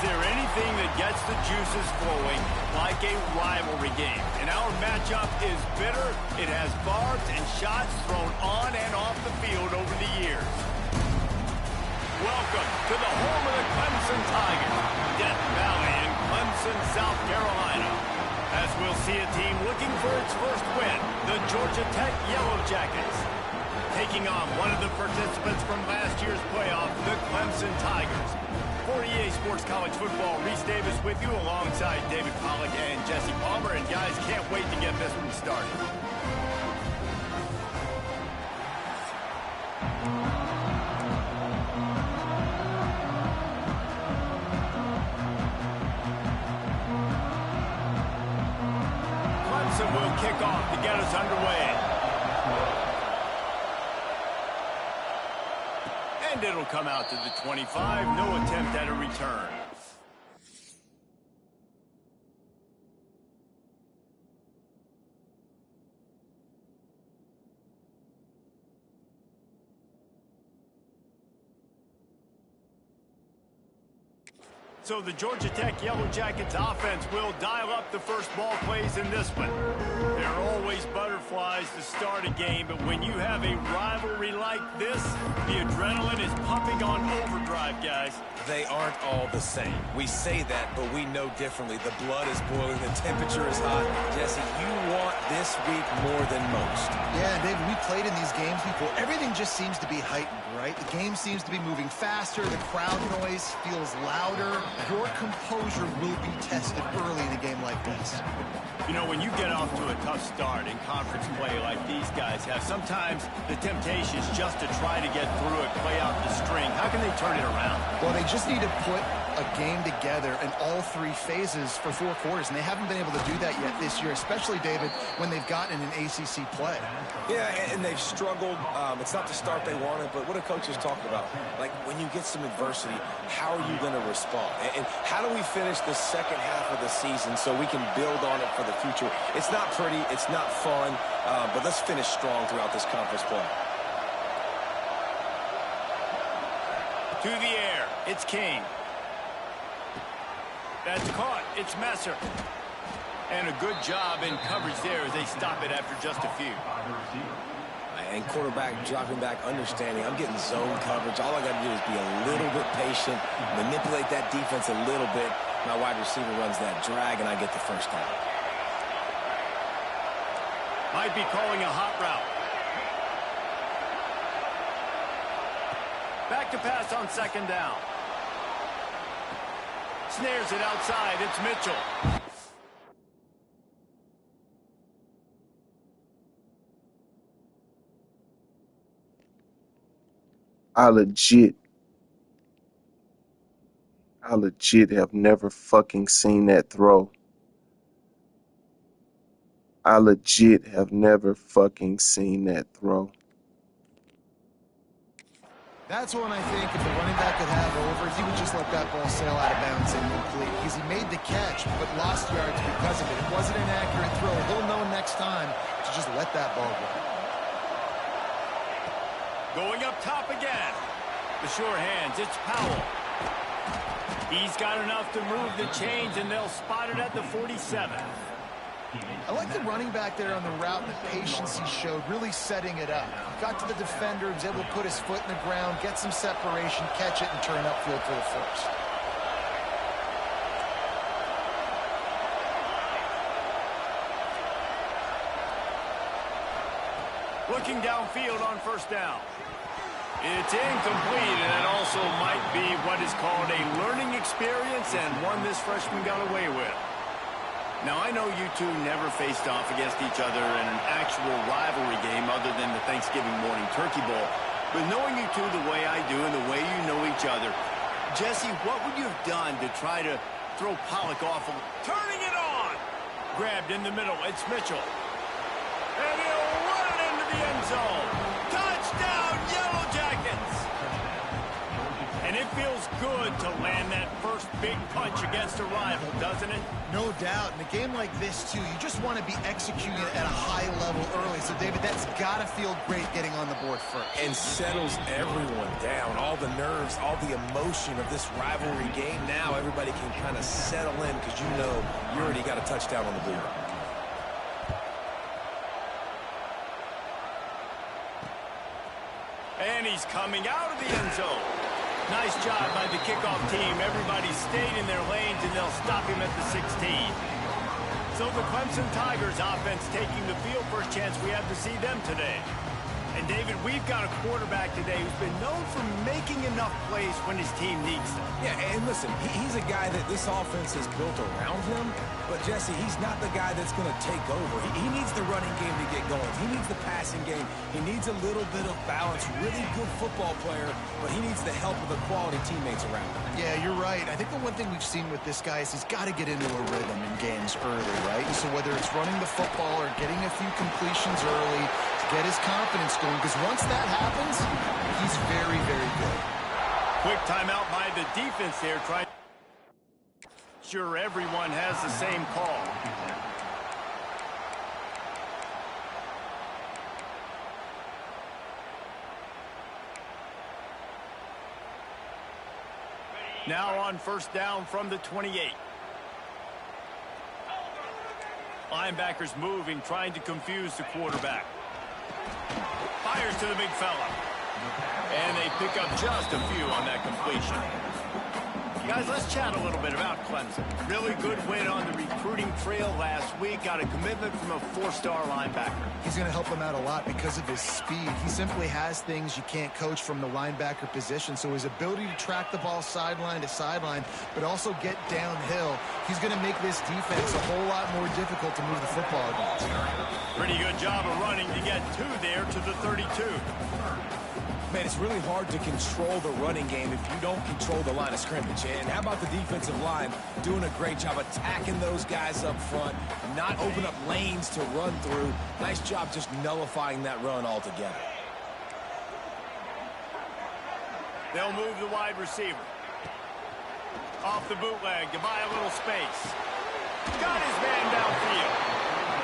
there anything that gets the juices flowing like a rivalry game? And our matchup is bitter. It has barbs and shots thrown on and off the field over the years. Welcome to the home of the Clemson Tigers, Death Valley in Clemson, South Carolina. As we'll see a team looking for its first win, the Georgia Tech Yellow Jackets. Taking on one of the participants from last year's playoff, the Clemson Tigers. For EA Sports College Football, Reese Davis with you alongside David Pollack and Jesse Palmer. And guys, can't wait to get this one started. Clemson will kick off to get us underway. And it'll come out to the 25. No attempt at a return. So the Georgia Tech Yellow Jackets offense will dial up the first ball plays in this one. There are always butterflies to start a game, but when you have a rivalry like this, the adrenaline is pumping on overdrive, guys. They aren't all the same. We say that, but we know differently. The blood is boiling, the temperature is hot. Jesse, you want this week more than most. Yeah, David, we played in these games before. Everything just seems to be heightened, right? The game seems to be moving faster. The crowd noise feels louder. Your composure will be tested early in a game like this. You know, when you get off to a tough start in conference play like these guys have, sometimes the temptation is just to try to get through it, play out the string. How can they turn it around? Well, they just need to put a game together in all three phases for 4 quarters, and they haven't been able to do that yet this year, especially, David, when they've gotten an ACC play. Yeah, and they've struggled. It's not the start they wanted, but what do coaches talk about? Like, when you get some adversity, how are you going to respond? And how do we finish the second half of the season so we can build on it for the future? It's not pretty, it's not fun, but let's finish strong throughout this conference play. To the air, it's Kane. That's caught, it's Messer. And a good job in coverage there as they stop it after just a few. And quarterback dropping back, understanding, I'm getting zone coverage. All I got to do is be a little bit patient, manipulate that defense a little bit. My wide receiver runs that drag, and I get the first down. Might be calling a hot route. Back to pass on second down. Snares it outside. It's Mitchell. I legit have never fucking seen that throw. I legit have never fucking seen that throw. That's one I think if the running back could have over, he would just let that ball sail out of bounds and complete. Because he made the catch, but lost yards because of it. It wasn't an accurate throw. He'll know next time to just let that ball go. Going up top again. The sure hands, it's Powell. He's got enough to move the chains, and they'll spot it at the 47. I like the running back there on the route, the patience he showed, really setting it up. Got to the defender, was able to put his foot in the ground, get some separation, catch it, and turn upfield for the first. Looking downfield on first down. It's incomplete, and it also might be what is called a learning experience and one this freshman got away with. Now, I know you two never faced off against each other in an actual rivalry game other than the Thanksgiving morning turkey bowl. But knowing you two the way I do and the way you know each other, Jesse, what would you have done to try to throw Pollack off? Turning it on! Grabbed in the middle, it's Mitchell. And he'll run it into the end zone. Touchdown, Yellow Jackets! And It feels good to land that first big punch against a rival, doesn't it? No doubt. In a game like this, too, you just want to be executing at a high level early. So, David, that's got to feel great getting on the board first. And settles everyone down. All the nerves, all the emotion of this rivalry game. Now everybody can kind of settle in because you know you already got a touchdown on the board. And he's coming out of the end zone. Nice job by the kickoff team. Everybody stayed in their lanes, and they'll stop him at the 16. So the Clemson Tigers offense taking the field. First chance we have to see them today. And, David, we've got a quarterback today who's been known for making enough plays when his team needs them. Yeah, and listen, he's a guy that this offense is built around him. But, Jesse, he's not the guy that's going to take over. He needs the running game to get going. He needs the passing game. He needs a little bit of balance. Really good football player, but he needs the help of the quality teammates around him. Yeah, you're right. I think the one thing we've seen with this guy is he's got to get into a rhythm in games early, right? And so whether it's running the football or getting a few completions early to get his confidence going, because once that happens, he's very, very good. Quick timeout by the defense there. Sure everyone has the same call. Now on first down from the 28. Linebackers moving, trying to confuse the quarterback. Fires to the big fella. And they pick up just a few on that completion. Guys, let's chat a little bit about Clemson. Really good win on the recruiting trail last week. Got a commitment from a four-star linebacker. He's going to help him out a lot because of his speed. He simply has things you can't coach from the linebacker position. So his ability to track the ball sideline to sideline, but also get downhill, he's going to make this defense a whole lot more difficult to move the football against. Pretty good job of running to get two there to the 32. Man, it's really hard to control the running game if you don't control the line of scrimmage. And how about the defensive line doing a great job attacking those guys up front, not open up lanes to run through. Nice job just nullifying that run altogether. They'll move the wide receiver. Off the bootleg to buy a little space. Got his man downfield.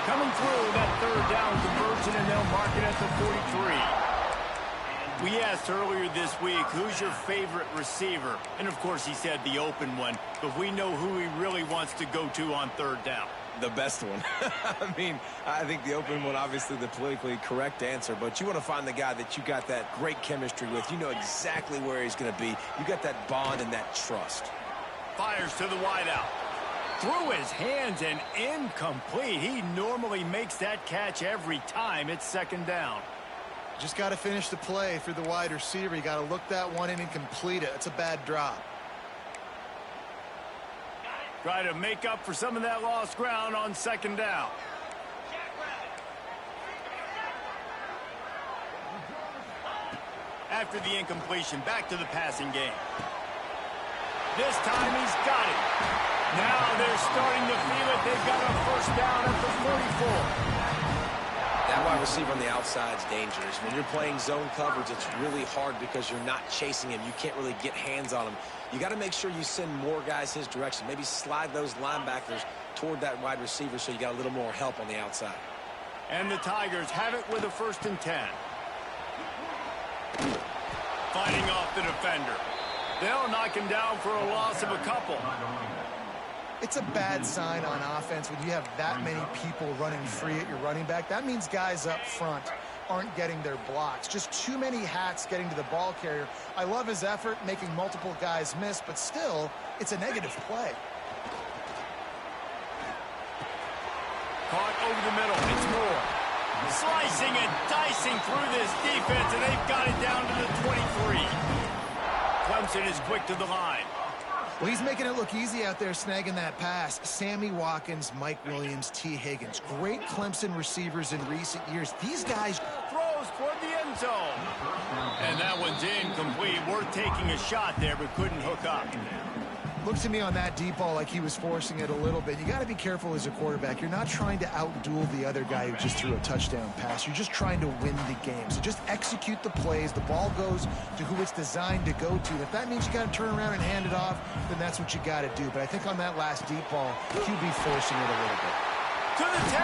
Coming through that third down conversion, and they'll mark it at the 43. We asked earlier this week, who's your favorite receiver? And, of course, he said the open one. But we know who he really wants to go to on third down. The best one. I mean, I think the open one, obviously the politically correct answer. But you want to find the guy that you got that great chemistry with. You know exactly where he's going to be. You got that bond and that trust. Fires to the wideout. Through his hands and incomplete. He normally makes that catch every time. It's second down. Just got to finish the play through the wide receiver. You got to look that one in and complete it. It's a bad drop. Try to make up for some of that lost ground on second down. After the incompletion, back to the passing game. This time he's got it. Now they're starting to feel it. They've got a first down at the 44. That wide receiver on the outside is dangerous. When you're playing zone coverage, it's really hard because you're not chasing him. You can't really get hands on him. You got to make sure you send more guys his direction. Maybe slide those linebackers toward that wide receiver so you got a little more help on the outside. And the Tigers have it with a 1st and 10. Fighting off the defender. They'll knock him down for a loss of a couple. It's a bad sign on offense when you have that many people running free at your running back. That means guys up front aren't getting their blocks. Just too many hats getting to the ball carrier. I love his effort, making multiple guys miss, but still, it's a negative play. Caught over the middle. It's Moore. Slicing and dicing through this defense, and they've got it down to the 23. Clemson is quick to the line. Well, he's making it look easy out there snagging that pass. Sammy Watkins, Mike Williams, T. Higgins. Great Clemson receivers in recent years. These guys... Throws toward the end zone. And that one's incomplete. Worth taking a shot there, but couldn't hook up. Looked to me on that deep ball like he was forcing it a little bit. You got to be careful as a quarterback. You're not trying to outduel the other guy who just threw a touchdown pass. You're just trying to win the game. So just execute the plays. The ball goes to who it's designed to go to. If that means you got to turn around and hand it off, then that's what you got to do. But I think on that last deep ball, QB forcing it a little bit. To the 10.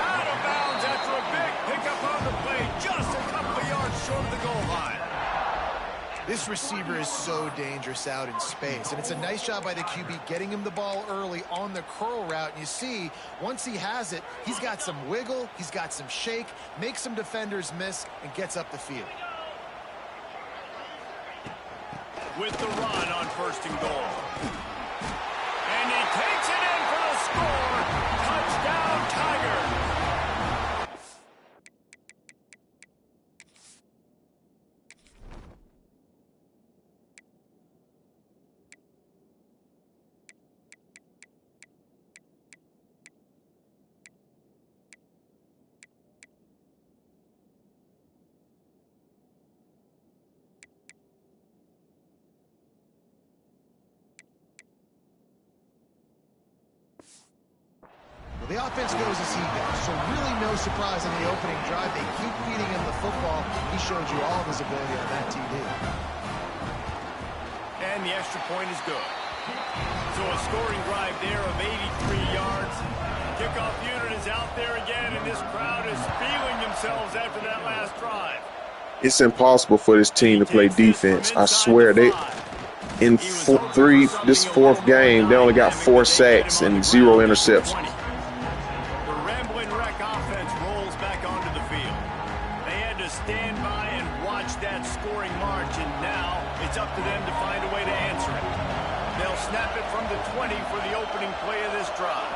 Out of bounds after a big pickup on the play, just a couple of yards short of the goal line. This receiver is so dangerous out in space, and it's a nice job by the QB getting him the ball early on the curl route. And you see, once he has it, he's got some wiggle, he's got some shake, makes some defenders miss, and gets up the field. With the run on 1st and goal. And he takes it in for the score. Touchdown, Tigers. The offense goes as he goes, so really no surprise on the opening drive. They keep feeding him the football. He showed you all of his ability on that TD. And the extra point is good. So a scoring drive there of 83 yards. Kickoff unit is out there again, and this crowd is feeling themselves after that last drive. It's impossible for this team to play defense. I swear they in this fourth game they only got 4 sacks and 0 interceptions. Stand by and watch that scoring march, and now it's up to them to find a way to answer it. They'll snap it from the 20 for the opening play of this drive.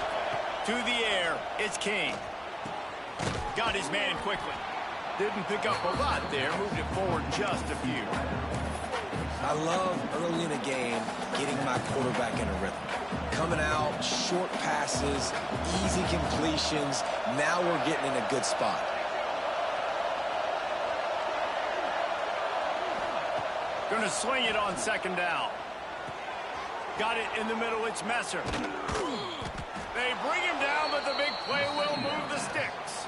To the air, it's King. Got his man quickly. Didn't pick up a lot there, moved it forward just a few. I love early in a game getting my quarterback in a rhythm. Coming out, short passes, easy completions. Now we're getting in a good spot. Going to swing it on 2nd down. Got it in the middle. It's Messer. They bring him down, but the big play will move the sticks.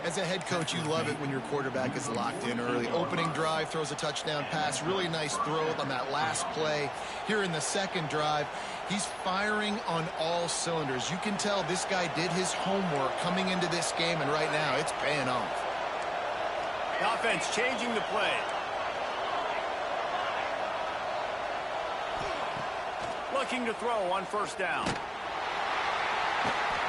As a head coach, you love it when your quarterback is locked in early. Opening drive, throws a touchdown pass. Really nice throw on that last play. Here in the 2nd drive, he's firing on all cylinders. You can tell this guy did his homework coming into this game, and right now it's paying off. The offense changing the play. Looking to throw on 1st down.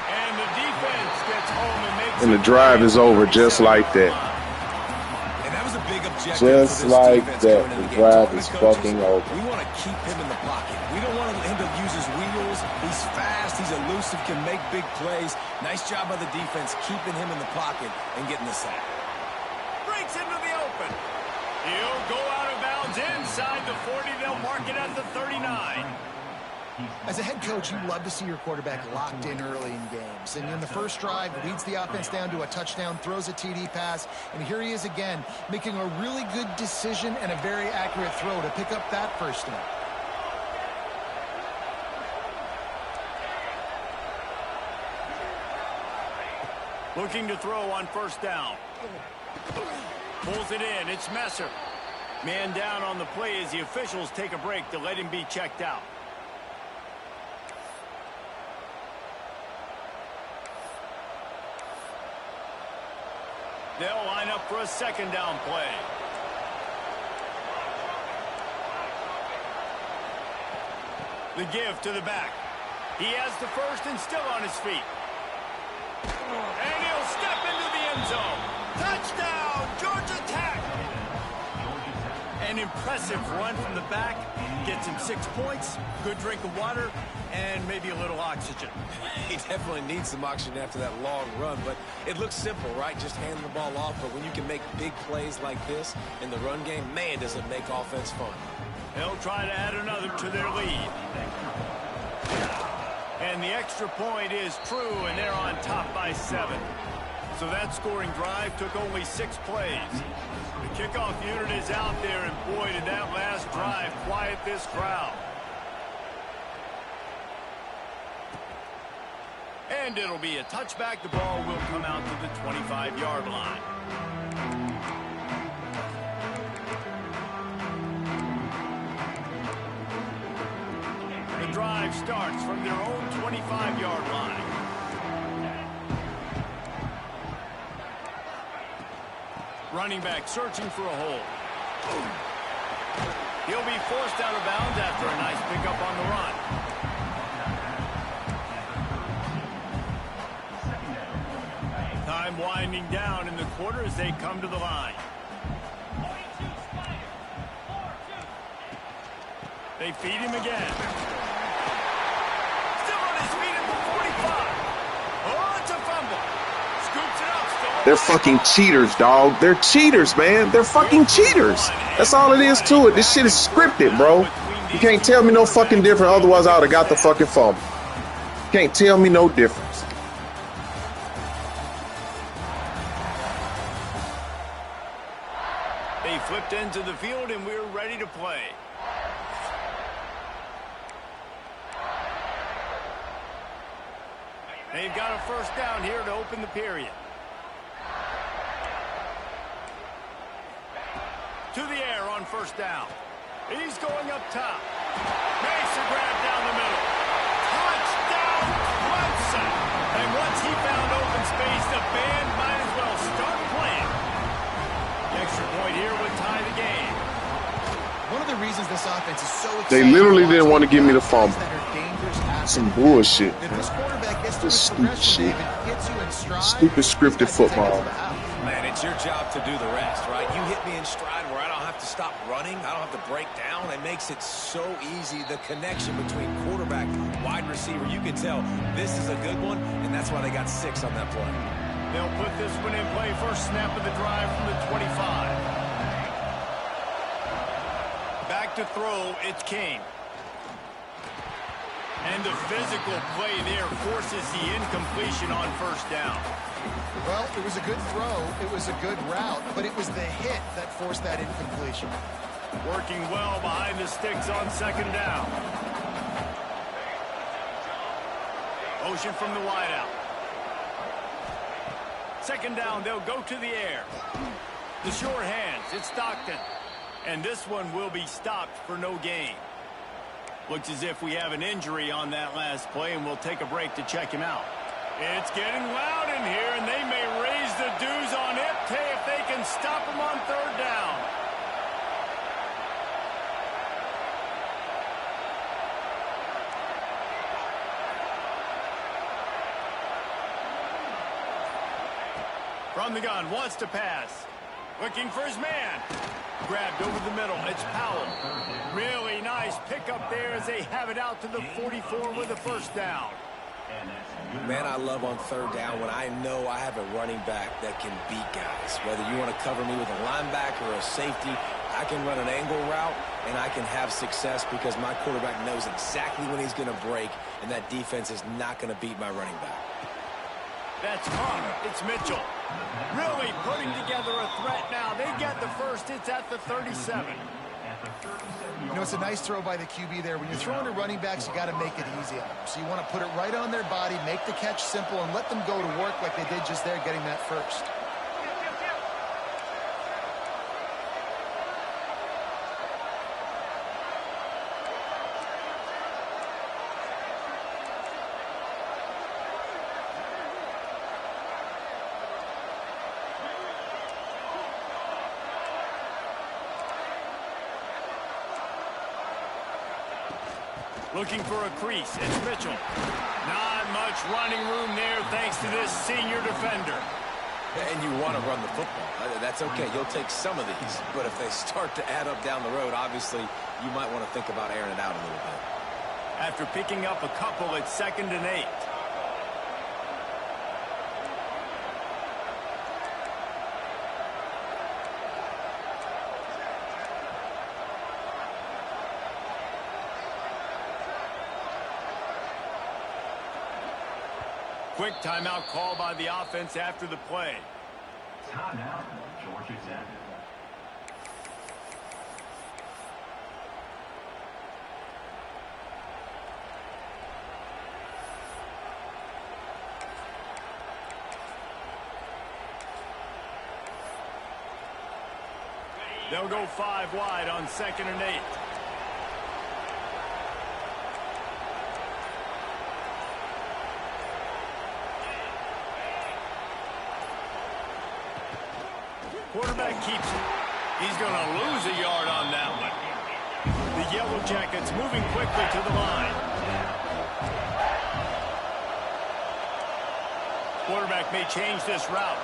And the defense gets home and makes and the drive is over just like that. And that was a big objective. Just like that, the drive is fucking over. We want to keep him in the pocket. We don't want him to use his wheels. He's fast, he's elusive, can make big plays. Nice job by the defense keeping him in the pocket and getting the sack. Breaks into the open. He'll go out of bounds inside the 40. They'll mark it at the 39. As a head coach, you love to see your quarterback locked in early in games. And in the first drive, leads the offense down to a touchdown, throws a TD pass, and here he is again, making a really good decision and a very accurate throw to pick up that 1st down. Looking to throw on 1st down. Pulls it in. It's Messer. Man down on the play as the officials take a break to let him be checked out. They'll line up for a 2nd down play. The give to the back. He has the 1st and still on his feet. And he'll step into the end zone. Touchdown, Georgia Tech. An impressive run from the back. Gets him 6 points, good drink of water, and maybe a little oxygen. He definitely needs some oxygen after that long run, but it looks simple, right? Just hand the ball off, but when you can make big plays like this in the run game, man, does it make offense fun. They'll try to add another to their lead. And the extra point is true, and they're on top by 7. So that scoring drive took only 6 plays. The kickoff unit is out there, and boy, did that last drive quiet this crowd. And it'll be a touchback. The ball will come out to the 25-yard line. The drive starts from their own 25-yard line. Running back searching for a hole. He'll be forced out of bounds after a nice pickup on the run. Time winding down in the quarter as they come to the line. They feed him again. Still on his feet at the 45. Oh, it's a fumble. Scoops it up. They're fucking cheaters, dog. They're cheaters, man. They're fucking cheaters. That's all it is to it. This shit is scripted, bro. You can't tell me no fucking different. Otherwise, I would have got the fucking fumble. You can't tell me no difference. They flipped into the field, and we're ready to play. They've got a first down here to open the period. To the air on first down. He's going up top. Makes a grab down the middle. Touchdown, Clemson. And once he found open space, the band might as well start playing. The extra point here would tie the game. One of the reasons this offense is so exciting. They literally didn't want to give me the fumble. Some bullshit. This stupid shit. Stupid scripted football. Man, it's your job to do the rest, right? You hit me in stride where I don't have to stop running. I don't have to break down. It makes it so easy. The connection between quarterback, wide receiver, you can tell this is a good one, and that's why they got 6 on that play. They'll put this one in play. First snap of the drive from the 25. Back to throw, it's King. And the physical play there forces the incompletion on first down. Well, it was a good throw. It was a good route, but it was the hit that forced that incompletion. Working well behind the sticks on second down. Motion from the wideout. Second down, they'll go to the air. The short hands, it's Stockton. And this one will be stopped for no gain. Looks as if we have an injury on that last play, and we'll take a break to check him out. It's getting loud in here, and they may raise the dues on Ipte if they can stop him on third down. From the gun, wants to pass. Looking for his man. Grabbed over the middle. It's Powell. Really nice pickup there as they have it out to the 44 with a first down. Man, I love on third down when I know I have a running back that can beat guys. Whether you want to cover me with a linebacker or a safety, I can run an angle route, and I can have success because my quarterback knows exactly when he's going to break, and that defense is not going to beat my running back. That's Connor. It's Mitchell. Really putting together a threat now. They get the first. It's at the 37. You know, it's a nice throw by the QB there. When you're throwing to running backs, you got to make it easy on them. So you want to put it right on their body, make the catch simple, and let them go to work like they did just there, getting that first. Looking for a crease. It's Mitchell. Not much running room there thanks to this senior defender. And you want to run the football. That's okay. You'll take some of these. But if they start to add up down the road, obviously, you might want to think about airing it out a little bit. After picking up a couple, it's 2nd and 8. Quick timeout call by the offense after the play. Timeout, Georgia Tech. They'll go 5 wide on 2nd and 8. Quarterback keeps it. He's going to lose a yard on that one. The Yellow Jackets moving quickly to the line. Quarterback may change this route.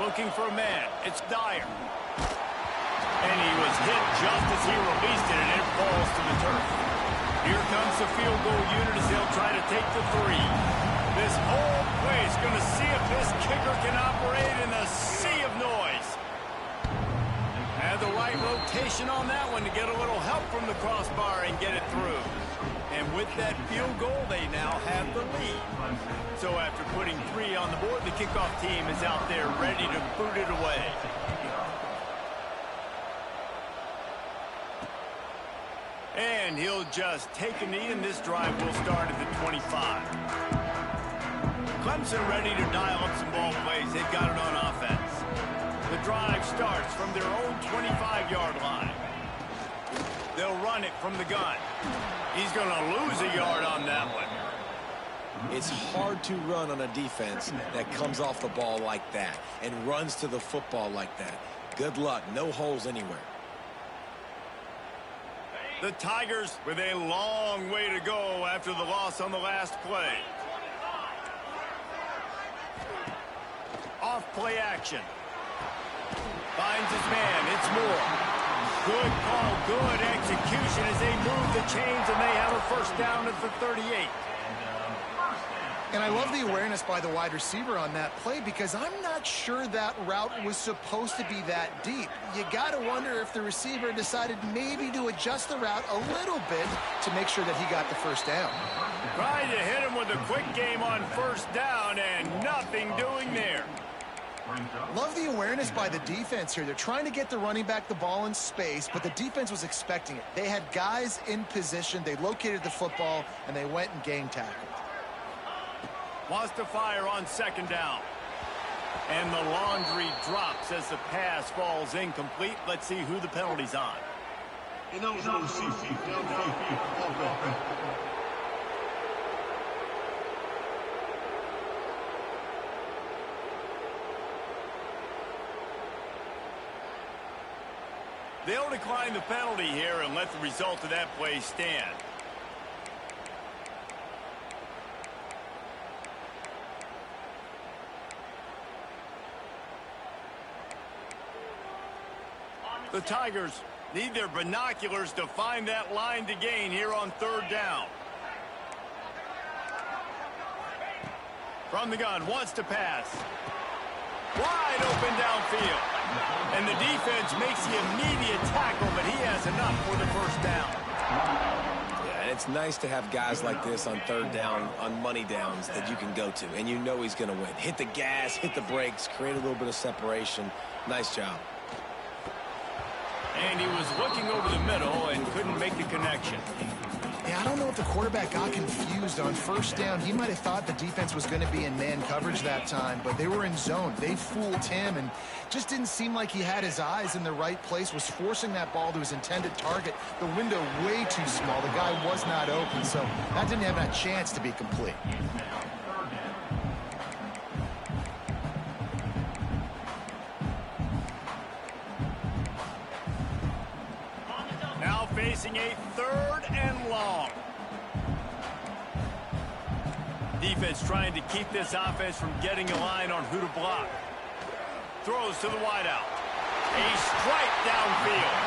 Looking for a man. It's Dyer. And he was hit just as he released it, and it falls to the turf. Here comes the field goal unit as they'll try to take the 3. This whole place going to see if this kicker can operate in a sea of noise. Had the right rotation on that one to get a little help from the crossbar and get it through. And with that field goal, they now have the lead. So after putting 3 on the board, the kickoff team is out there ready to boot it away. And he'll just take a knee, and this drive will start at the 25. Clemson ready to dial up some ball plays. They've got it on offense. The drive starts from their own 25-yard line. They'll run it from the gun. He's going to lose a yard on that one. It's hard to run on a defense that comes off the ball like that and runs to the football like that. Good luck. No holes anywhere. The Tigers with a long way to go after the loss on the last play. Off play action. Finds his man. It's Moore. Good call, good execution as they move the chains, and they have a first down at the 38. And I love the awareness by the wide receiver on that play because I'm not sure that route was supposed to be that deep. You got to wonder if the receiver decided maybe to adjust the route a little bit to make sure that he got the first down. Trying to hit him with a quick game on first down and nothing doing there. Love the awareness by the defense here. They're trying to get the running back the ball in space, but the defense was expecting it. They had guys in position. They located the football, and they went and gang tackled. Wants to fire on 2nd down. And the laundry drops as the pass falls incomplete. Let's see who the penalty's on. They'll decline the penalty here and let the result of that play stand. The Tigers need their binoculars to find that line to gain here on 3rd down. From the gun, wants to pass. Wide open downfield. And the defense makes the immediate tackle, but he has enough for the first down. Yeah, and it's nice to have guys like this on 3rd down, on money downs that you can go to, and you know he's going to win. Hit the gas, hit the brakes, create a little bit of separation. Nice job. And he was looking over the middle and couldn't make the connection. Yeah, I don't know if the quarterback got confused on first down. He might have thought the defense was going to be in man coverage that time, but they were in zone. They fooled him and just didn't seem like he had his eyes in the right place, was forcing that ball to his intended target. The window way too small. The guy was not open, so that didn't have a chance to be complete. Now facing a 3rd and long. Defense trying to keep this offense from getting a line on who to block. Throws to the wideout. A strike downfield.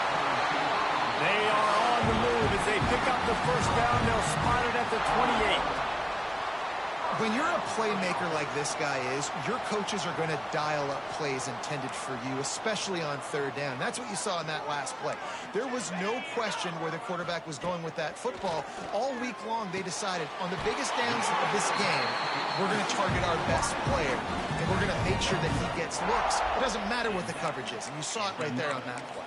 They are on the move as they pick up the first down. They'll spot it at the 28. When you're a playmaker like this guy is, your coaches are going to dial up plays intended for you, especially on third down. That's what you saw in that last play. There was no question where the quarterback was going with that football. All week long, they decided on the biggest downs of this game, we're going to target our best player, and we're going to make sure that he gets looks. It doesn't matter what the coverage is, and you saw it right there on that play.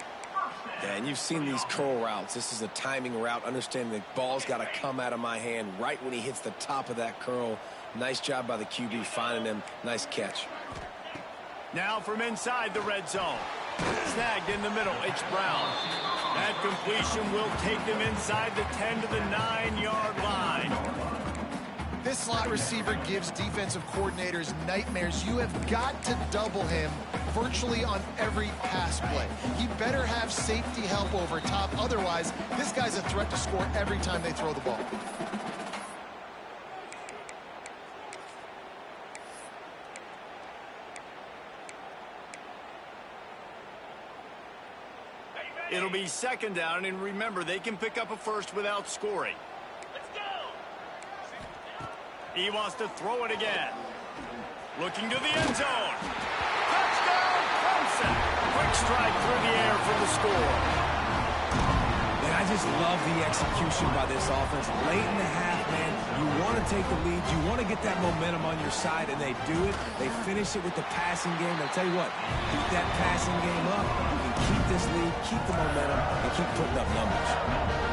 Yeah, and you've seen these curl routes. This is a timing route, understanding the ball's got to come out of my hand right when he hits the top of that curl. Nice job by the QB finding him. Nice catch. Now from inside the red zone. Snagged in the middle. It's Brown. That completion will take them inside the 10 to the 9-yard line. This slot receiver gives defensive coordinators nightmares. You have got to double him virtually on every pass play. He better have safety help over top. Otherwise, this guy's a threat to score every time they throw the ball. It'll be second down, and remember, they can pick up a first without scoring. Let's go! He wants to throw it again. Looking to the end zone. Touchdown, Clemson! Quick strike through the air for the score. And I just love the execution by this offense. Late in the half, man, you want to take the lead. You want to get that momentum on your side, and they do it. They finish it with the passing game. I'll tell you what, keep that passing game up. You can keep this lead, keep the momentum, and keep putting up numbers.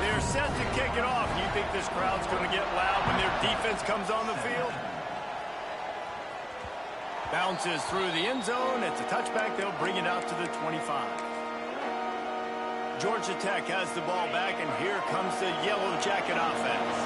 They're set to kick it off. You think this crowd's going to get loud when their defense comes on the field? Bounces through the end zone. It's a touchback. They'll bring it out to the 25. Georgia Tech has the ball back, and here comes the Yellow Jacket offense.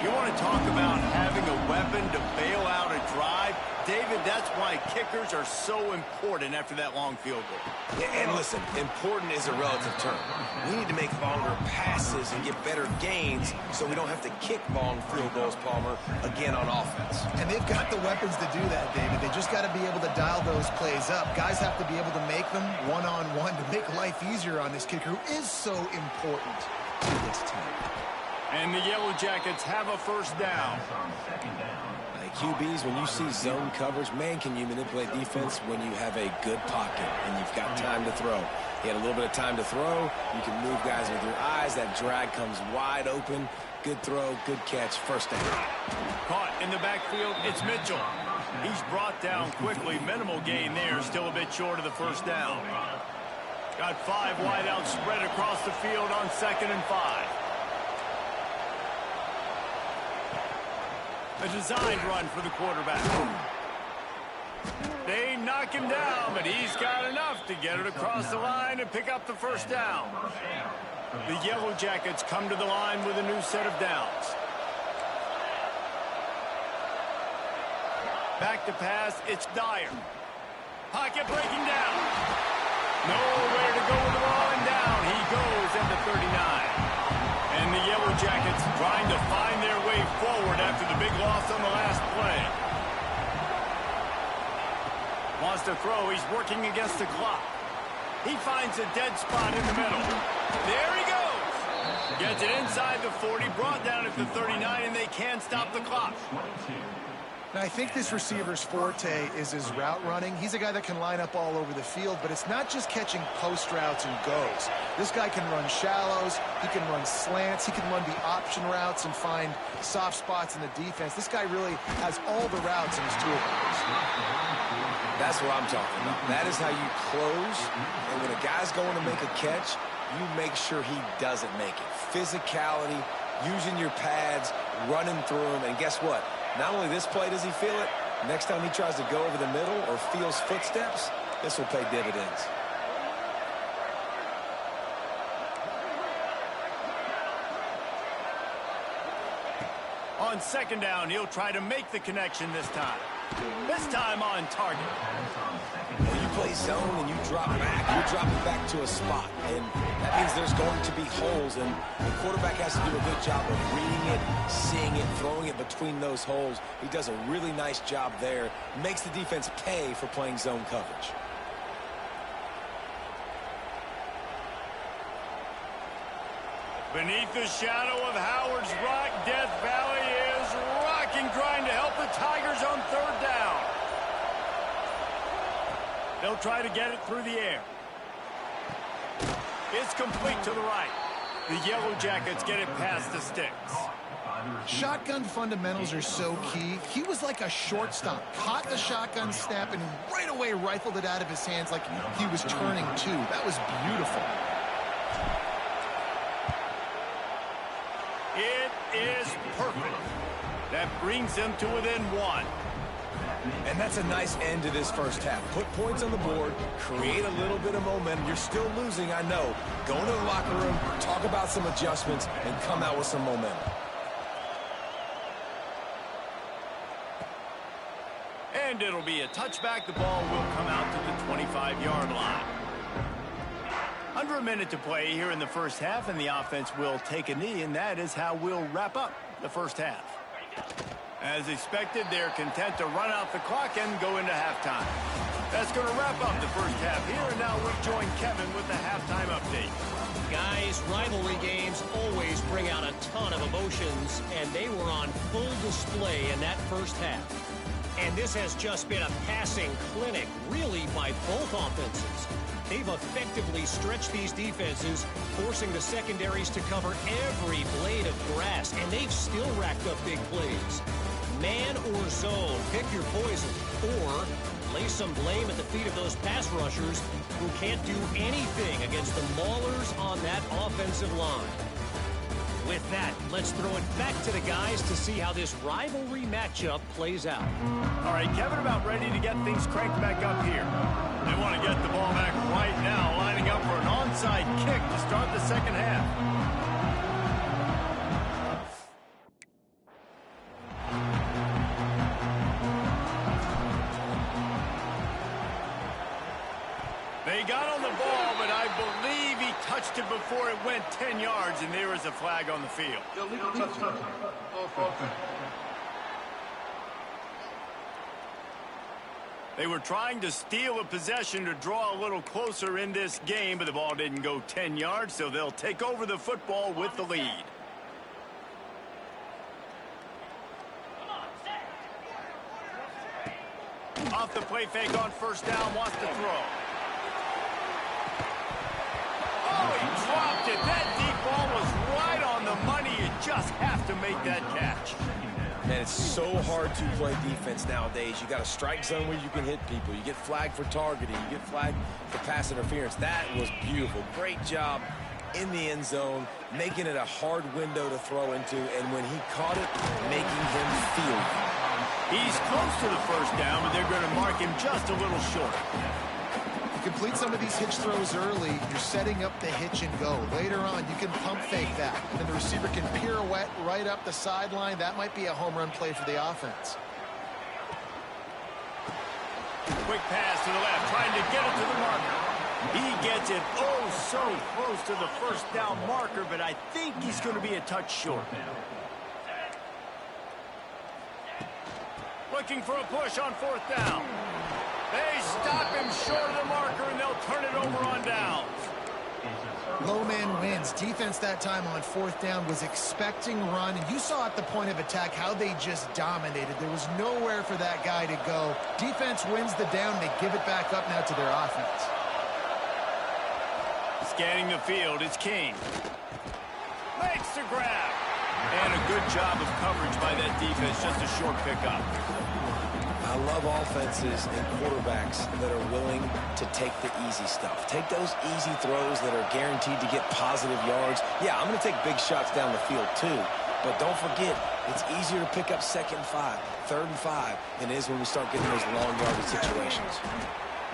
You want to talk about having a weapon to bail out a drive? David, that's why kickers are so important after that long field goal. Yeah, and listen, important is a relative term. We need to make longer passes and get better gains so we don't have to kick long field goals, Palmer, again on offense. And they've got the weapons to do that, David. They just got to be able to dial those plays up. Guys have to be able to make them one-on-one to make life easier on this kicker who is so important to this team. And the Yellow Jackets have a first down. QBs, when you see zone coverage, man, can you manipulate defense when you have a good pocket and you've got time to throw. He had a little bit of time to throw. You can move guys with your eyes. That drag comes wide open. Good throw, good catch, first down. Caught in the backfield, it's Mitchell. He's brought down quickly. Minimal gain there, still a bit short of the first down. Got 5 wideouts spread across the field on 2nd and 5. A designed run for the quarterback. They knock him down, but he's got enough to get it across the line and pick up the first down. The Yellow Jackets come to the line with a new set of downs. Back to pass, it's Dyer. Pocket breaking down. Nowhere to go with the ball, and down he goes at the 39. And the Yellow Jackets trying to find their way forward after the big loss on the last play. Wants to throw. He's working against the clock. He finds a dead spot in the middle. There he goes. Gets it inside the 40, brought down at the 39, and they can't stop the clock. Now, I think this receiver's forte is his route running. He's a guy that can line up all over the field, but it's not just catching post routes and goes. This guy can run shallows, he can run slants, he can run the option routes and find soft spots in the defense. This guy really has all the routes in his toolbox. That's what I'm talking about. That is how you close, and when a guy's going to make a catch, you make sure he doesn't make it. Physicality, using your pads, running through them, and guess what? Not only this play does he feel it, next time he tries to go over the middle or feels footsteps, this will pay dividends. On 2nd down, he'll try to make the connection this time. This time on target. When you play zone and you drop back, you're dropping back to a spot. And that means there's going to be holes. And the quarterback has to do a good job of reading it, seeing it, throwing it between those holes. He does a really nice job there. Makes the defense pay for playing zone coverage. Beneath the shadow of Howard's Rock, Death Valley is rocking, trying to help the Tigers on third down. They'll try to get it through the air. It's complete to the right. The Yellow Jackets get it past the sticks. Shotgun fundamentals are so key. He was like a shortstop. Caught the shotgun snap and right away rifled it out of his hands like he was turning two. That was beautiful. It is perfect. That brings them to within one. And that's a nice end to this first half. Put points on the board, create a little bit of momentum. You're still losing, I know. Go into the locker room, talk about some adjustments, and come out with some momentum. And it'll be a touchback. The ball will come out to the 25-yard line. Under a minute to play here in the first half, and the offense will take a knee, and that is how we'll wrap up the first half. As expected, they're content to run out the clock and go into halftime. That's going to wrap up the first half here, and now we join Kevin with the halftime update. Guys, rivalry games always bring out a ton of emotions, and they were on full display in that first half. And this has just been a passing clinic, really, by both offenses. They've effectively stretched these defenses, forcing the secondaries to cover every blade of grass, and they've still racked up big plays. Man or zone, pick your poison, or lay some blame at the feet of those pass rushers who can't do anything against the maulers on that offensive line. With that, let's throw it back to the guys to see how this rivalry matchup plays out. All right, Kevin, about ready to get things cranked back up here. They want to get the ball back right now, lining up for an onside kick to start the second half. They got on the ball, but I believe he touched it before it went 10 yards, and there is a flag on the field. They were trying to steal a possession to draw a little closer in this game, but the ball didn't go 10 yards, so they'll take over the football with the lead. Off the play fake on first down, wants to throw. Oh, he dropped it. That deep ball was right on the money. You just have to make that catch. Man, it's so hard to play defense nowadays. You got a strike zone where you can hit people. You get flagged for targeting. You get flagged for pass interference. That was beautiful. Great job in the end zone, making it a hard window to throw into, and when he caught it, making him feel it. He's close to the first down, but they're going to mark him just a little short. Complete some of these hitch throws early, you're setting up the hitch and go. Later on, you can pump fake that, and the receiver can pirouette right up the sideline. That might be a home run play for the offense. Quick pass to the left, trying to get it to the marker. He gets it oh so close to the first down marker, but I think he's going to be a touch short. Looking for a push on fourth down. They stop him short of the marker, and they'll turn it over on downs. Low man wins. Defense that time on fourth down was expecting run, and you saw at the point of attack how they just dominated. There was nowhere for that guy to go. Defense wins the down. They give it back up now to their offense. Scanning the field, it's King. Makes the grab. And a good job of coverage by that defense, just a short pickup. I love offenses and quarterbacks that are willing to take the easy stuff. Take those easy throws that are guaranteed to get positive yards. Yeah, I'm going to take big shots down the field too. But don't forget, it's easier to pick up second and 5, third and 5 than it is when we start getting those long yardage situations.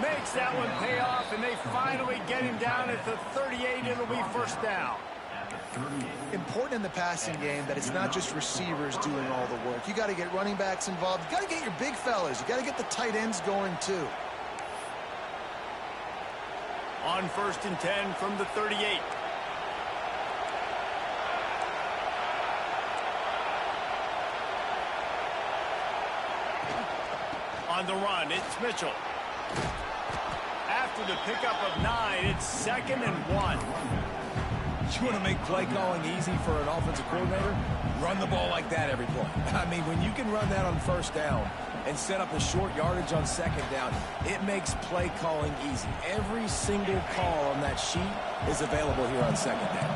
Makes that one pay off, and they finally get him down at the 38. It'll be first down. Important in the passing game that it's not just receivers doing all the work. You got to get running backs involved. You got to get your big fellas. You got to get the tight ends going too. On first and 10 from the 38. On the run, it's Mitchell. After the pickup of 9, it's 2nd and 1. You want to make play calling easy for an offensive coordinator? Run the ball like that every play. I mean, when you can run that on first down and set up a short yardage on second down, it makes play calling easy. Every single call on that sheet is available here on second down.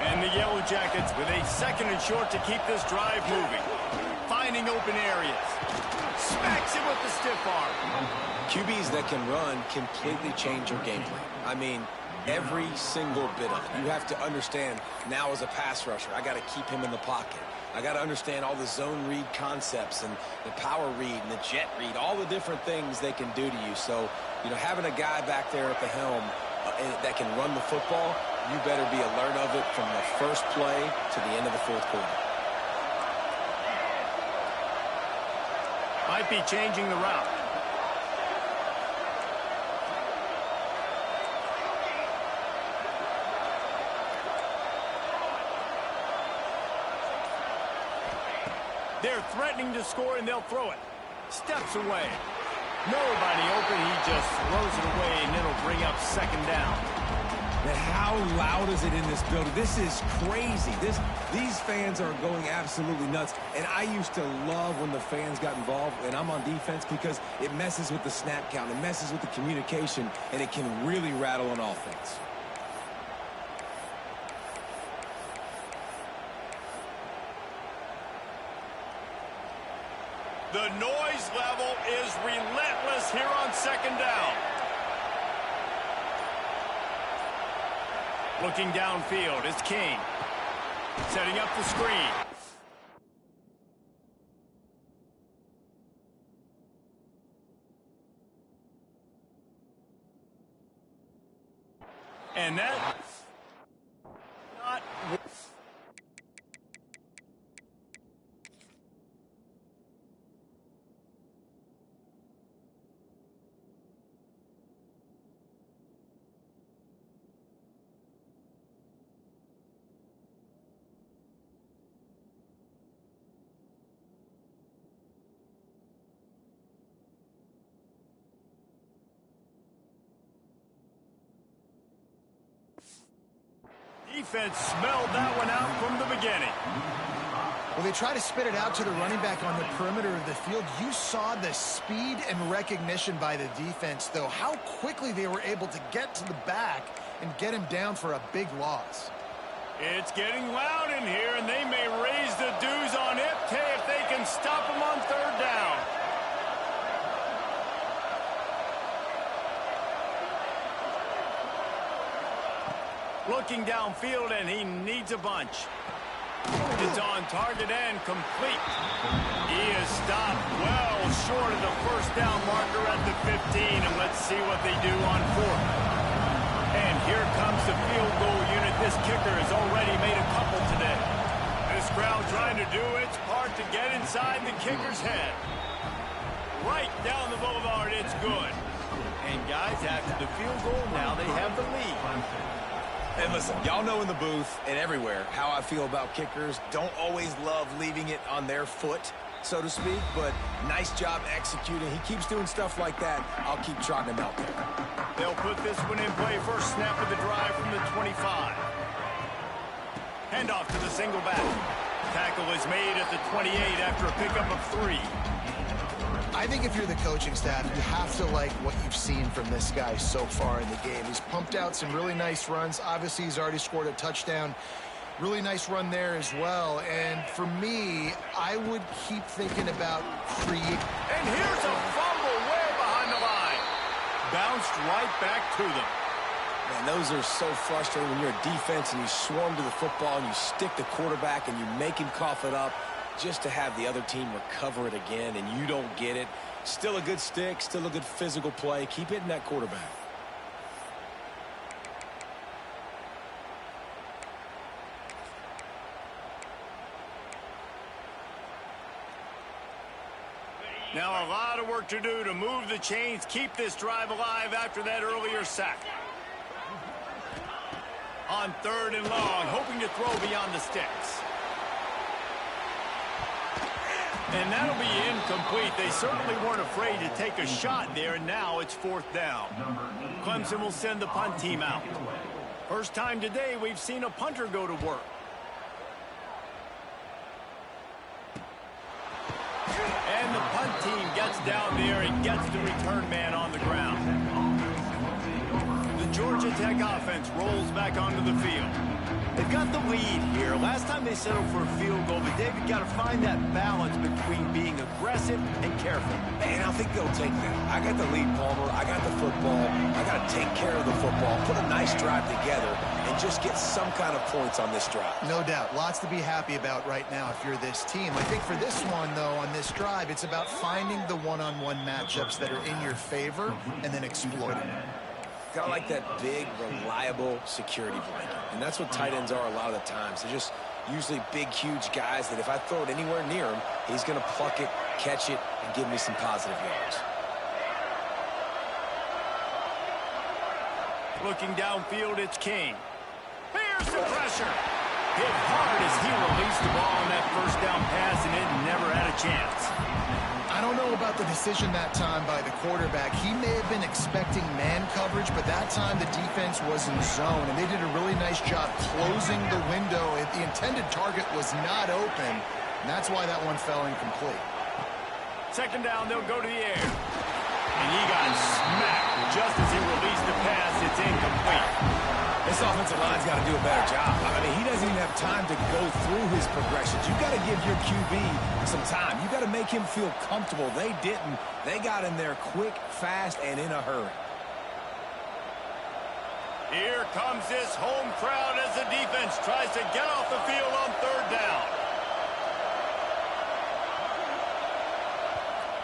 And the Yellow Jackets with a second and short to keep this drive moving. Finding open areas. Smacks it with the stiff arm. QBs that can run completely change your game plan. I mean, every single bit of it. You have to understand, now as a pass rusher, I got to keep him in the pocket. I got to understand all the zone read concepts and the power read and the jet read, all the different things they can do to you. So, you know, having a guy back there at the helm that can run the football, you better be alert of it from the first play to the end of the fourth quarter. Might be changing the route. They're threatening to score, and they'll throw it. Steps away. Nobody open. He just throws it away, and it'll bring up second down. Man, how loud is it in this building? This is crazy. These fans are going absolutely nuts. And I used to love when the fans got involved, and I'm on defense, because it messes with the snap count. It messes with the communication, and it can really rattle an offense. The noise level is relentless here on second down. Looking downfield, it's King. Setting up the screen. And that... not... Defense smelled that one out from the beginning. Well, they try to spit it out to the running back on the perimeter of the field. You saw the speed and recognition by the defense, though, how quickly they were able to get to the back and get him down for a big loss. It's getting loud in here, and they may raise the dues on FK if they can stop him on third down. Looking downfield, and he needs a bunch. It's on target and complete. He is stopped well short of the first down marker at the 15, and let's see what they do on fourth. And here comes the field goal unit. This kicker has already made a couple today. This crowd trying to do its part to get inside the kicker's head. Right down the boulevard, it's good. And guys, after the field goal, now they have the lead. And listen, y'all know in the booth and everywhere how I feel about kickers. Don't always love leaving it on their foot, so to speak, but nice job executing. He keeps doing stuff like that. I'll keep trotting him out there. They'll put this one in play. First snap of the drive from the 25. Handoff to the single back. Tackle is made at the 28 after a pickup of 3. I think if you're the coaching staff, you have to like what you've seen from this guy so far in the game. He's pumped out some really nice runs. Obviously, he's already scored a touchdown. Really nice run there as well. And for me, I would keep thinking about free. And here's a fumble way behind the line. Bounced right back to them. Man, those are so frustrating when you're a defense and you swarm to the football and you stick the quarterback and you make him cough it up, just to have the other team recover it again and you don't get it. Still a good stick, still a good physical play. Keep hitting that quarterback. Now a lot of work to do to move the chains, keep this drive alive after that earlier sack. On third and long, hoping to throw beyond the sticks. And that'll be incomplete. They certainly weren't afraid to take a shot there, and now it's fourth down. Clemson will send the punt team out. First time today we've seen a punter go to work. And the punt team gets down there and gets the return man on the ground. The Georgia Tech offense rolls back onto the field. They've got the lead here. Last time they settled for a field goal, but David got to find that balance between being aggressive and careful. And I think they'll take that. I got the lead, Palmer. I got the football. I got to take care of the football, put a nice drive together, and just get some kind of points on this drive. No doubt. Lots to be happy about right now if you're this team. I think for this one, though, on this drive, it's about finding the one-on-one matchups that are in your favor and then exploiting them. Kind of like that big, reliable security blanket. And that's what tight ends are a lot of the times. They're just usually big, huge guys that if I throw it anywhere near him, he's going to pluck it, catch it, and give me some positive yards. Looking downfield, it's King. Here's the pressure. Hit hard as he released the ball on that first down pass, and it never had a chance. I don't know about the decision that time by the quarterback. He may have been expecting man coverage, but that time the defense was in zone, and they did a really nice job closing the window. The intended target was not open, and that's why that one fell incomplete. Second down, they'll go to the air. And he got smacked just as he released the pass. It's incomplete. This offensive line's got to do a better job. I mean, he doesn't even have time to go through his progressions. You've got to give your QB some time. You've got to make him feel comfortable. They didn't. They got in there quick, fast, and in a hurry. Here comes this home crowd as the defense tries to get off the field on third down.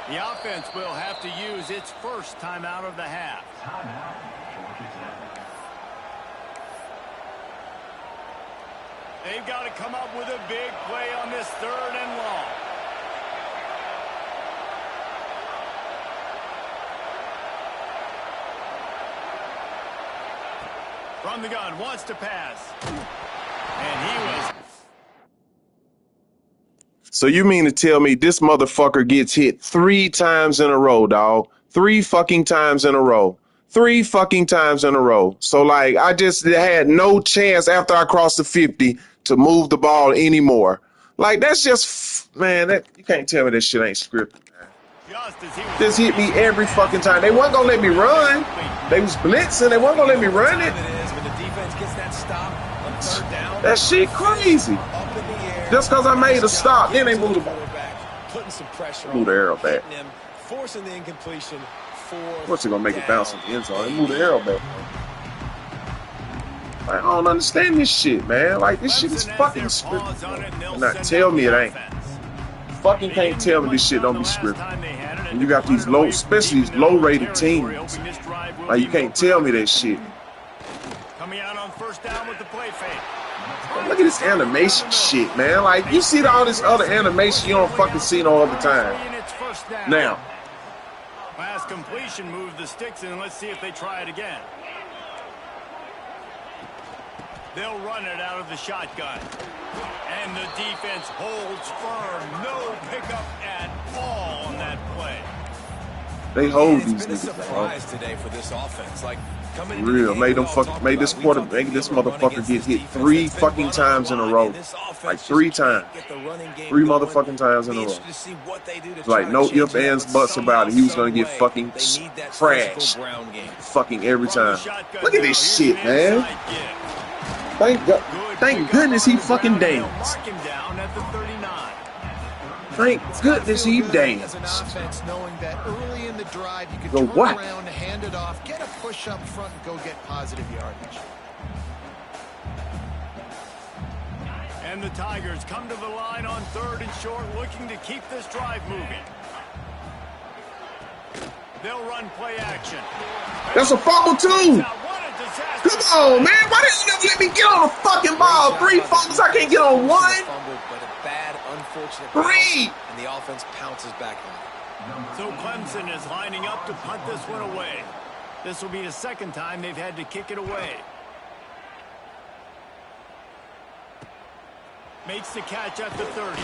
The offense will have to use its first timeout of the half. Timeout, Georgia Tech. They've got to come up with a big play on this third and long. From the gun, wants to pass. And he was... So you mean to tell me this motherfucker gets hit 3 times in a row, dog? 3 fucking times in a row. 3 fucking times in a row. So, like, I just had no chance after I crossed the 50 to move the ball anymore. Like, that's just, man, that you can't tell me this shit ain't scripted, man. Just hit me every fucking time. They wasn't gonna let me run. They was blitzing. They wasn't gonna let me run it. That shit crazy. Just because I made a stop, then they moved the ball. Putting some pressure Move the arrow back. Forcing the incompletion. Of course they're gonna make it bounce in the end zone. They move the arrow back. Like, I don't understand this shit, man. Like, this shit is fucking scripted. And not tell me it ain't. You fucking can't tell me this shit don't be scripted. And you got these low, especially these low-rated teams. Like, you can't tell me that shit. Coming out on first down with the play fake. Look at this animation shit, man. Like, you see all this other animation you don't fucking see no other time. Now. Last completion moved the sticks in. Let's see if they try it again. They'll run it out of the shotgun. And the defense holds firm. No pickup at all on that play. They hold these niggas, surprise today for this offense. Like, coming real, made this motherfucker get hit 3 fucking times in a row. Like 3 times. 3 motherfucking times in a row. Like no ifs, ands, buts about it. He was gonna get fucking crashed. Fucking every time. Look at this shit, man. Thank goodness he fucking danced. Thank goodness he danced. Go what? Hand it off, get a push up front, and go get positive yardage. And the Tigers come to the line on 3rd and short, looking to keep this drive moving. They'll run play action. That's a fumble too. Come on, man. Why didn't you never let me get on the fucking ball? 3 fumbles, I can't get on 1. 3. And the offense pounces back on it. So Clemson is lining up to punt this one away. This will be the second time they've had to kick it away. Makes the catch at the 30.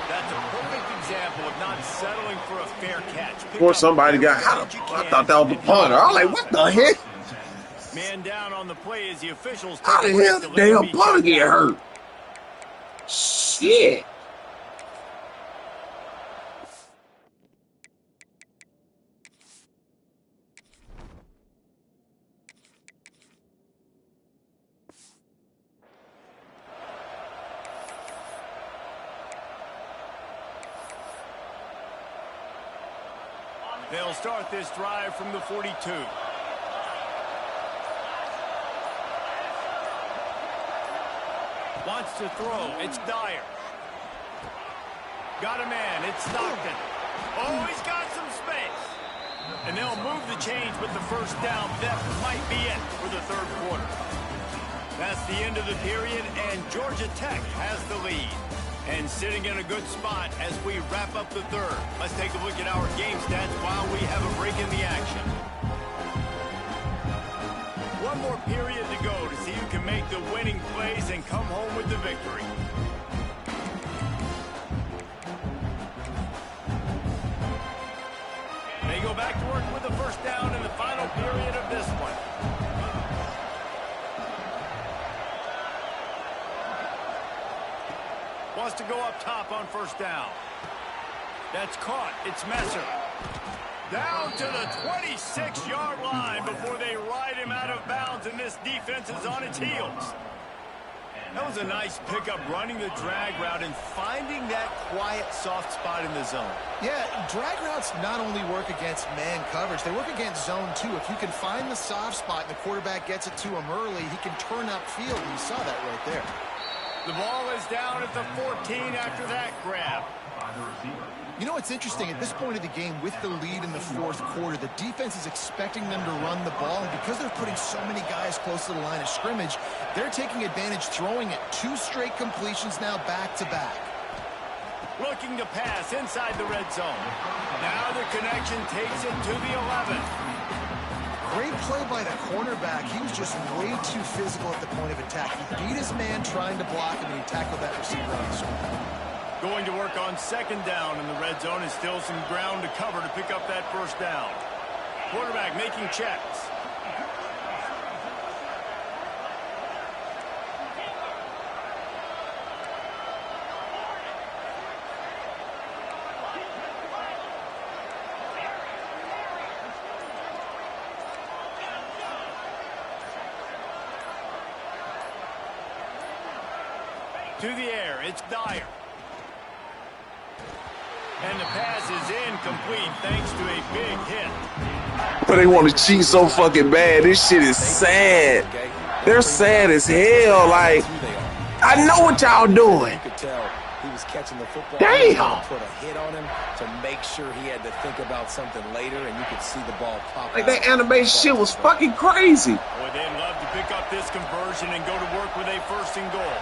That's a perfect example of not settling for a fair catch. Before somebody got, I thought that was the punter. I was like, what the heck? Man down on the play as the officials How take the a hell break the to let damn punter get hurt? Shit. They'll start this drive from the 42. Wants to throw. It's Dyer. Got a man. It's Stockton. Oh, he's got some space. And they'll move the chains with the first down. That might be it for the third quarter. That's the end of the period, and Georgia Tech has the lead. And sitting in a good spot as we wrap up the third. Let's take a look at our game stats while we have a break in the action. One more period to go to see who can make the winning plays and come home with the victory. They go back to work with the first down in the final period of this one. Wants to go up top on first down. That's caught. It's Messer. Down to the 26-yard line before they ride him out of bounds, and this defense is on its heels. That was a nice pickup, running the drag route and finding that quiet, soft spot in the zone. Yeah, drag routes not only work against man coverage, they work against zone too. If you can find the soft spot and the quarterback gets it to him early, he can turn upfield, and you saw that right there. The ball is down at the 14 after that grab. You know, it's interesting. At this point of the game, with the lead in the fourth quarter, the defense is expecting them to run the ball. And because they're putting so many guys close to the line of scrimmage, they're taking advantage, throwing it. 2 straight completions now back-to-back. Looking to pass inside the red zone. Now the connection takes it to the 11. Great play by the cornerback. He was just way too physical at the point of attack. He beat his man trying to block him, and he tackled that receiver on the screen. Going to work on second down in the red zone, and still some ground to cover to pick up that first down. Quarterback making checks. To the air, it's Dyer. And the pass is incomplete thanks to a big hit. But they want to cheat so fucking bad. This shit is sad. They're sad as hell. Like, I know what y'all doing. You could tell he was catching the football. Damn. Put a hit on him to make sure he had to think about something later, and you could see the ball pop Like, out. that animation shit was fucking crazy. Boy, they'd love to pick up this conversion and go to work with a first and goal.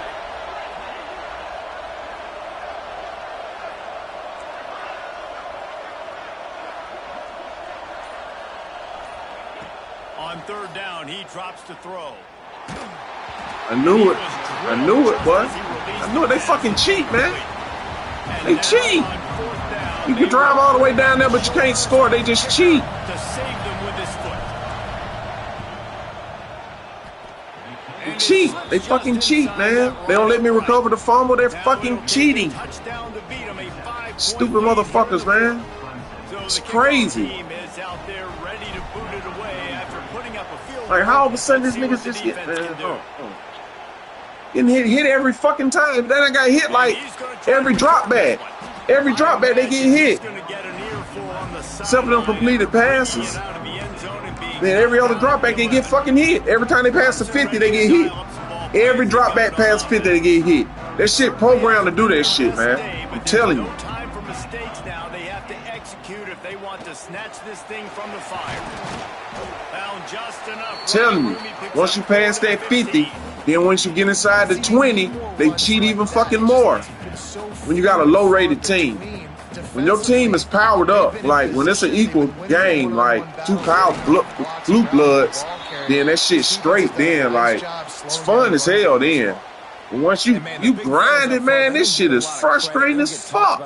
On third down, he drops to throw. I knew it. I knew it, boy. I knew it. They fucking cheat, man. They cheat. You can drive all the way down there, but you can't score. They just cheat. To save them with his foot. They cheat. They fucking cheat, man. They don't let me recover the fumble. They're fucking cheating. Stupid motherfuckers, man. It's crazy. Like, how all of a sudden this niggas just get, man, getting hit every fucking time. Then I got hit like every drop back. Every drop back they get hit. Except for them completed passes. Then every other drop back they get fucking hit. Every time they pass the 50 they get hit. Every drop back past 50 they get hit. That shit programmed to do that shit, man. I'm telling you. If they want to snatch this thing from the fire. Found just enough. Telling you, once you pass that 50, then once you get inside the 20, they cheat even fucking more. When you got a low-rated team. When your team is powered up, like when it's an equal game, like 2 blue bloods, then that shit straight then, like, it's fun as hell then. Once you grind it, man, this shit is frustrating as fuck.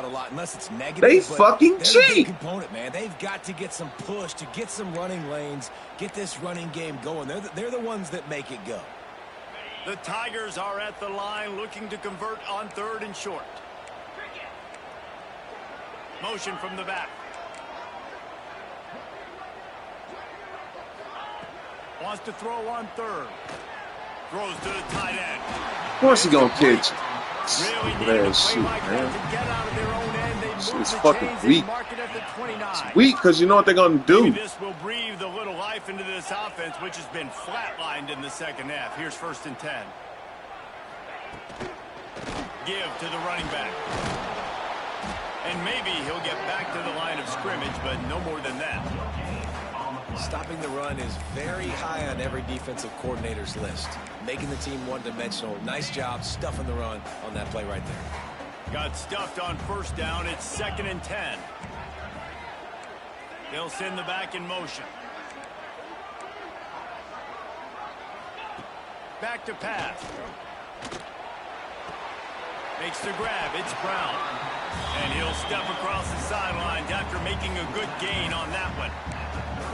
They fucking cheat. Component, man. They've got to get some push to get some running lanes, get this running game going. They're the ones that make it go. The Tigers are at the line looking to convert on 3rd and short. Motion from the back. Wants to throw on 3rd. Throws to the tight end. Of course he gonna catch it. Really Bad shit, like man. to get out of their own end. They Shit move is the fucking chains weak. and mark it at the 29. It's weak because you know what they're gonna do. Maybe this will breathe a little life into this offense, which has been flatlined in the second half. Here's 1st and 10. Give to the running back. And maybe he'll get back to the line of scrimmage, but no more than that. Stopping the run is very high on every defensive coordinator's list. Making the team one-dimensional. Nice job stuffing the run on that play right there. Got stuffed on 1st down. It's 2nd and 10. They'll send the back in motion. Back to pass. Makes the grab. It's Brown. And he'll step across the sidelines after making a good gain on that one.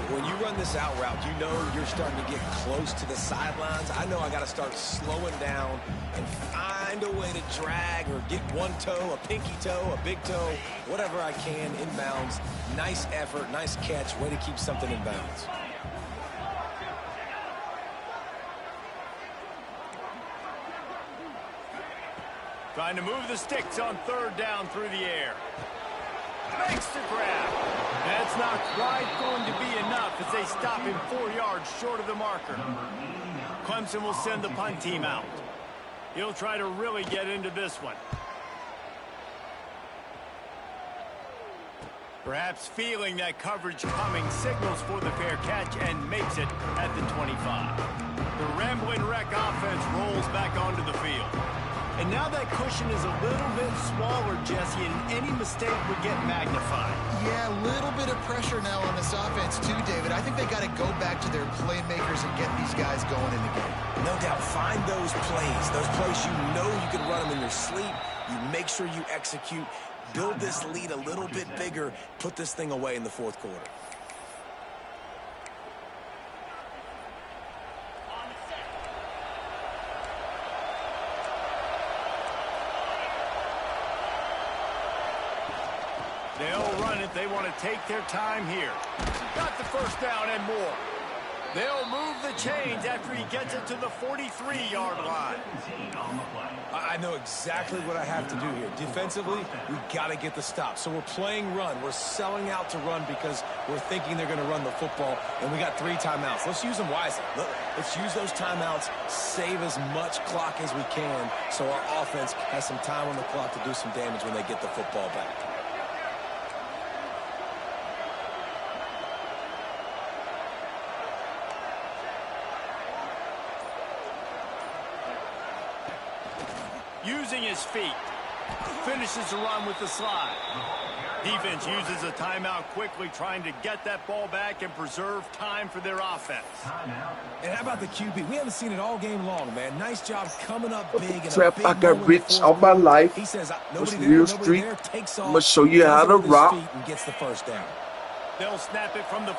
When you run this out route, you know you're starting to get close to the sidelines. I know I got to start slowing down and find a way to drag or get one toe, a pinky toe, a big toe, whatever I can inbounds. Nice effort, nice catch, way to keep something in bounds. Trying to move the sticks on 3rd down through the air. Makes the grab. That's not quite going to be enough as they stop him 4 yards short of the marker. Clemson will send the punt team out. He'll try to really get into this one. Perhaps feeling that coverage coming, signals for the fair catch and makes it at the 25. The Rambling Wreck offense rolls back onto the field. And now that cushion is a little bit smaller, Jesse, and any mistake would get magnified. Yeah, a little bit of pressure now on this offense too, David. I think they got to go back to their playmakers and get these guys going in the game. No doubt, find those plays you know you can run them in your sleep. You make sure you execute, build this lead a little bit bigger, put this thing away in the 4th quarter. They'll run it. They want to take their time here. Got the 1st down and more. They'll move the chains after he gets it to the 43-yard line. I know exactly what I have to do here. Defensively, we got to get the stop. So we're playing run. We're selling out to run because we're thinking they're going to run the football, and we got 3 timeouts. Let's use them wisely. Let's use those timeouts, save as much clock as we can so our offense has some time on the clock to do some damage when they get the football back. Using his feet. Finishes the run with the slide. Defense uses a timeout quickly, trying to get that ball back and preserve time for their offense. And how about the QB? We haven't seen it all game long, man. Nice job coming up big. Trap, I got rich all my life. He says, What's nobody the real there, street? there, takes I'm off, gonna show you how does it to with his rock. feet and gets the 1st down. They'll snap it from the...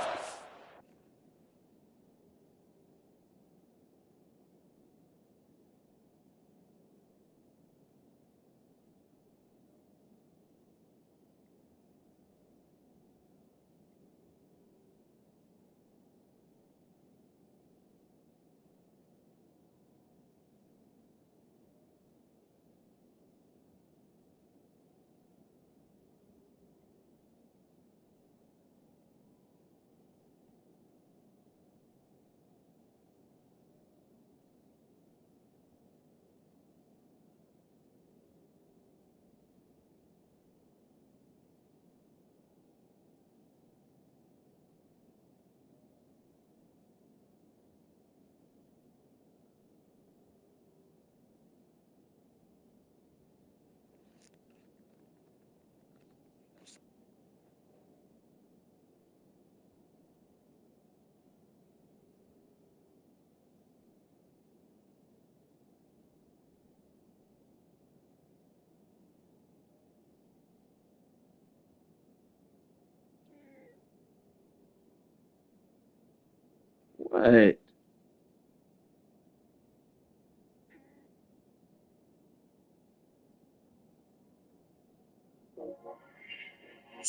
What?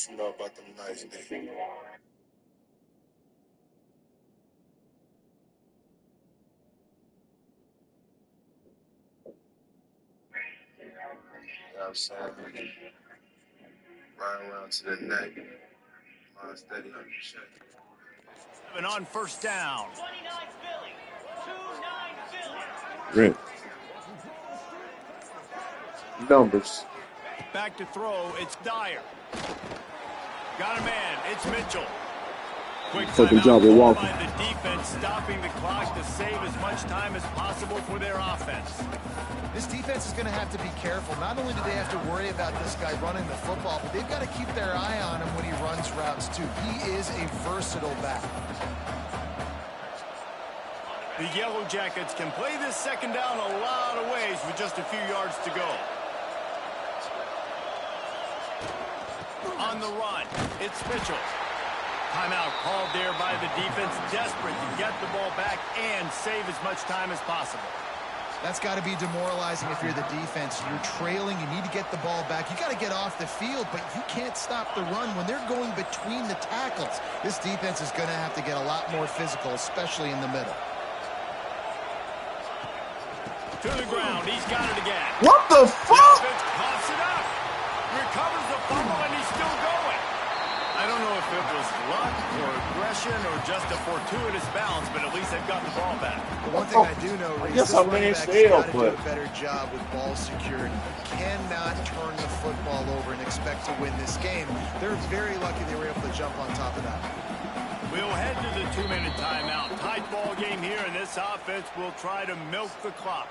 You know about them nice days. I'm saying, right around to the neck. Steady on your check. And on first down. 29 Philly. 2-9 Philly. Rip. Numbers. Back to throw, it's Dyer. Got a man, it's Mitchell. Quick Fucking timeout job with called Walker. by the defense, stopping the clock to save as much time as possible for their offense. This defense is going to have to be careful. Not only do they have to worry about this guy running the football, but they've got to keep their eye on him when he runs routes, too. He is a versatile back. The Yellow Jackets can play this second down a lot of ways with just a few yards to go. On the run, it's Mitchell. Timeout called there by the defense, desperate to get the ball back and save as much time as possible. That's got to be demoralizing if you're the defense. You're trailing. You need to get the ball back. You got to get off the field, but you can't stop the run when they're going between the tackles. This defense is going to have to get a lot more physical, especially in the middle. To the ground, he's got it again. What the fuck? Defense coughs it up. Recovers the fumble, and he's still going. I don't know if it was luck or aggression or just a fortuitous bounce, but at least they've got the ball back. The one thing I do know, Reese, guess this I running ran back's stale, got to do but- a better job with ball security. You cannot turn the football over and expect to win this game. They're very lucky they were able to jump on top of that. We'll head to the 2-minute timeout. Tight ball game here, and this offense will try to milk the clock.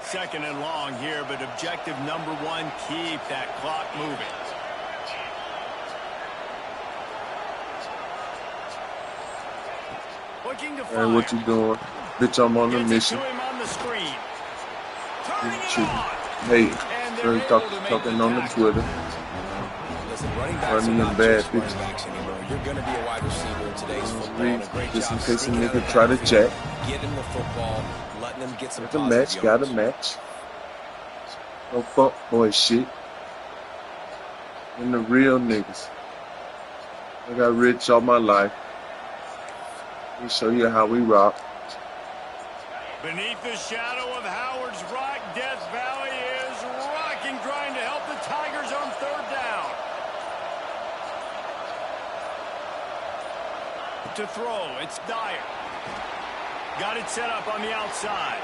Second and long here, but objective number one, keep that clock moving. Looking to fire. Hey, what you doing? Bitch, I'm on the Gets it mission. to him on the screen. Turning it Shit. on. Hey, And they're Trey able to make talking the on the tackle. Twitter. Listen, running backs Running are them not bad just running bitches. backs anymore. You're going to be a wide receiver in today's football. And a great Just in job case a sneaking out nigga of the try to backfield, jack. getting the football, letting them get some Got a positive match, got a yards. match. No fuck boy shit. And the real niggas. I got rich all my life. Let me show you how we rock. Beneath the shadow of Howard's Rock, Death Valley is rocking, trying to help the Tigers on third down. To throw, it's Dyer. Got it set up on the outside.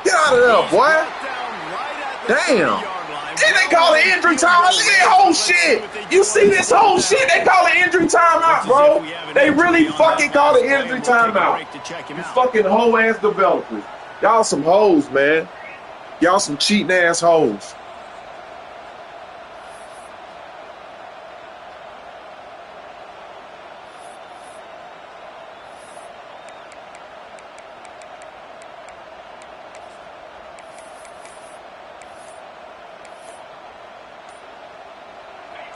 Get out of there, He's boy! brought down right at the Damn! 30-yard line. Then they call it injury time. Look at that whole shit. You see this whole shit? They call it injury timeout, bro. They really fucking call it injury timeout. You fucking hoe ass developers. Y'all some hoes, man. Y'all some cheating ass hoes.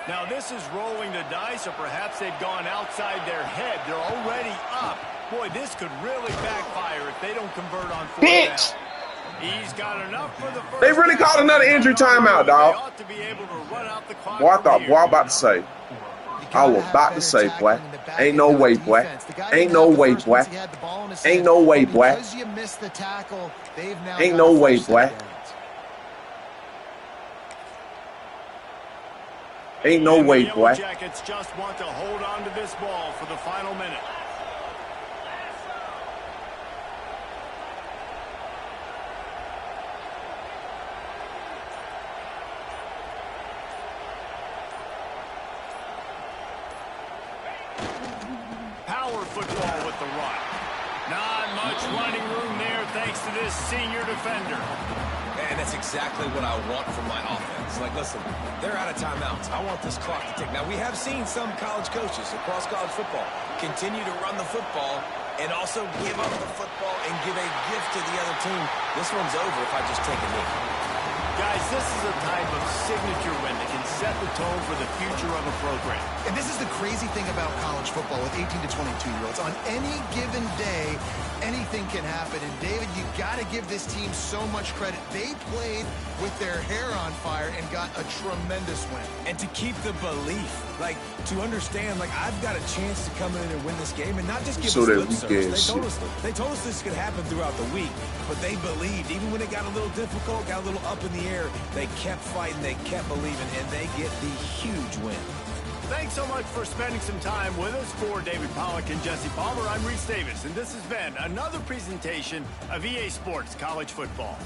Now this is rolling the dice, or perhaps they've gone outside their head. They're already up. Boy, this could really backfire if they don't convert on fourth Bitch! down. He's got enough for the first They really down. called another injury timeout, They dog. ought to be able to run out the clock Boy, I from thought, here. boy, I about to say. I was about to say, boy. Ain't no way, boy. Ain't no way, boy. Ain't no way, boy. Because you missed the tackle, they've now Ain't got no to way, force boy. that down. Ain't no And the way, Yellow boy. Jackets just want to hold on to this ball for the final minute. Power football with the run. Not much running room there thanks to this senior defender. And that's exactly what I want from my offense. Like, listen, they're out of timeouts. I want this clock to tick. Now, we have seen some college coaches across college football continue to run the football and also give up the football and give a gift to the other team. This one's over if I just take a knee. Guys, this is a type of signature win that can set the tone for the future of a program. And this is the crazy thing about college football with 18 to 22-year-olds. On any given day, anything can happen. And, David, you got to give this team so much credit. They played with their hair on fire and got a tremendous win. And to keep the belief, like, to understand, like, I've got a chance to come in and win this game and not just give So us that lip we service. can They told us this could happen throughout the week, but they believed. Even when it got a little difficult, got a little up in the air, they kept fighting, they kept believing, and they get the huge win. Thanks so much for spending some time with us. For David Pollack and Jesse Palmer, I'm Reese Davis, and this has been another presentation of EA Sports College Football.